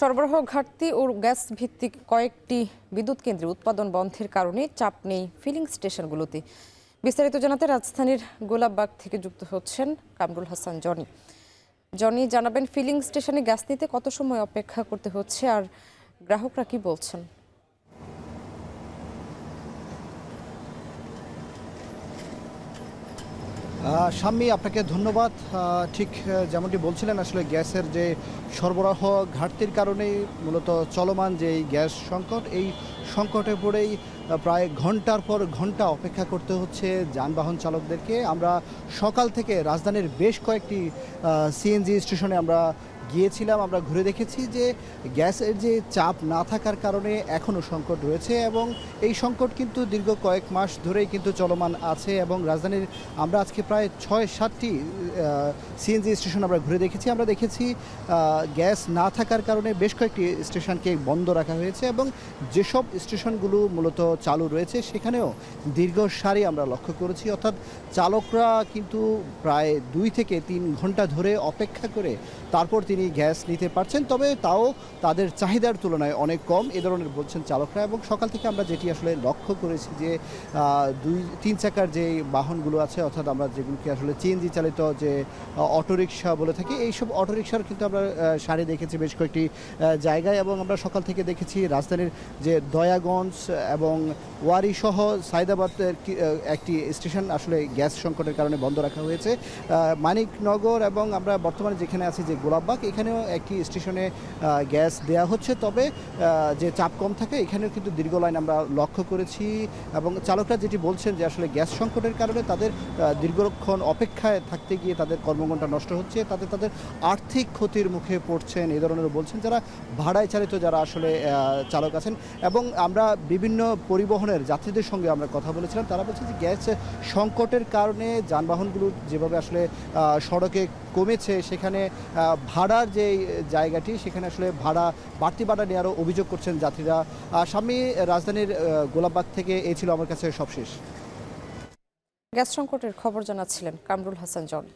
সরবরাহ ঘাটতি ও গ্যাস ভিত্তিক কয়েকটি বিদ্যুৎ কেন্দ্রে উৎপাদন বন্ধের কারণে চাপ নেই ফিলিং স্টেশনগুলোতে। বিস্তারিত জানাতে রাজধানীর গোলাপবাগ থেকে যুক্ত হচ্ছেন কামরুল হাসান জনি। জনি, জানাবেন ফিলিং স্টেশনে গ্যাস নিতে কত সময় অপেক্ষা করতে হচ্ছে আর গ্রাহকরা কি বলছেন? শাম্মী, আপনাকে ধন্যবাদ। ঠিক যেমনটি বলছিলেন, আসলে গ্যাসের যে সরবরাহ ঘাটতির কারণেই মূলত চলমান যে গ্যাস সংকট, এই সংকটে পড়েই প্রায় ঘন্টার পর ঘন্টা অপেক্ষা করতে হচ্ছে যানবাহন চালকদেরকে। আমরা সকাল থেকে রাজধানীর বেশ কয়েকটি সিএনজি স্টেশনে আমরা গিয়েছিলাম, আমরা ঘুরে দেখেছি যে গ্যাসের যে চাপ না থাকার কারণে এখনও সংকট রয়েছে এবং এই সংকট কিন্তু দীর্ঘ কয়েক মাস ধরেই কিন্তু চলমান আছে। এবং রাজধানীর আমরা আজকে প্রায় 6-7টি সিএনজি স্টেশন আমরা ঘুরে দেখেছি। আমরা দেখেছি গ্যাস না থাকার কারণে বেশ কয়েকটি স্টেশনকে বন্ধ রাখা হয়েছে এবং যেসব স্টেশনগুলো মূলত চালু রয়েছে সেখানেও দীর্ঘ সারি আমরা লক্ষ্য করেছি, অর্থাৎ চালকরা কিন্তু প্রায় 2 থেকে 3 ঘন্টা ধরে অপেক্ষা করে তারপর তিনি গ্যাস নিতে পারছেন, তবে তাও তাদের চাহিদার তুলনায় অনেক কম এ ধরনের বলছেন চালকরা। এবং সকাল থেকে আমরা যেটি আসলে লক্ষ্য করেছি যে 2-3 চাকার যে বাহনগুলো আছে, অর্থাৎ আমরা যেগুলোকে আসলে সিএনজি চালিত যে অটোরিকশা বলে থাকি, এইসব অটোরিকশার কিন্তু আমরা সারি দেখেছি বেশ কয়েকটি জায়গায়। এবং আমরা সকাল থেকে দেখেছি রাজধানীর যে দয়াগঞ্জ এবং ওয়ারি সহ সায়দাবাদের একটি স্টেশন আসলে গ্যাস সংকটের কারণে বন্ধ রাখা হয়েছে। মানিকনগর এবং আমরা বর্তমানে যেখানে আছি যে গোলাপবাগ, এখানেও একটি স্টেশনে গ্যাস দেয়া হচ্ছে, তবে যে চাপ কম থাকে এখানেও কিন্তু দীর্ঘ লাইন আমরা লক্ষ্য করেছি। এবং চালকরা যেটি বলছেন যে আসলে গ্যাস সংকটের কারণে তাদের দীর্ঘক্ষণ অপেক্ষায় থাকতে গিয়ে তাদের কর্মঘণ্টা নষ্ট হচ্ছে, তাদের আর্থিক ক্ষতির মুখে পড়ছেন এই ধরনের বলছেন যারা ভাড়ায় চালিত যারা আসলে চালক আছেন। এবং আমরা বিভিন্ন পরিবহনের যাত্রীদের সঙ্গে আমরা কথা বলেছিলাম, তারা বলছেন যে গ্যাস সংকটের কারণে যানবাহনগুলো যেভাবে আসলে সড়কে কমেছে, সেখানে ভাড়ার যে জায়গাটি সেখানে আসলে বাড়তি ভাড়া নেওয়ারও অভিযোগ করছেন যাত্রীরা। স্বামী, রাজধানীর গোলাপবাগ থেকে এই ছিল আমার কাছে সবশেষ। গ্যাস সংকটের খবর জানাচ্ছিলেন কামরুল হাসান জনি।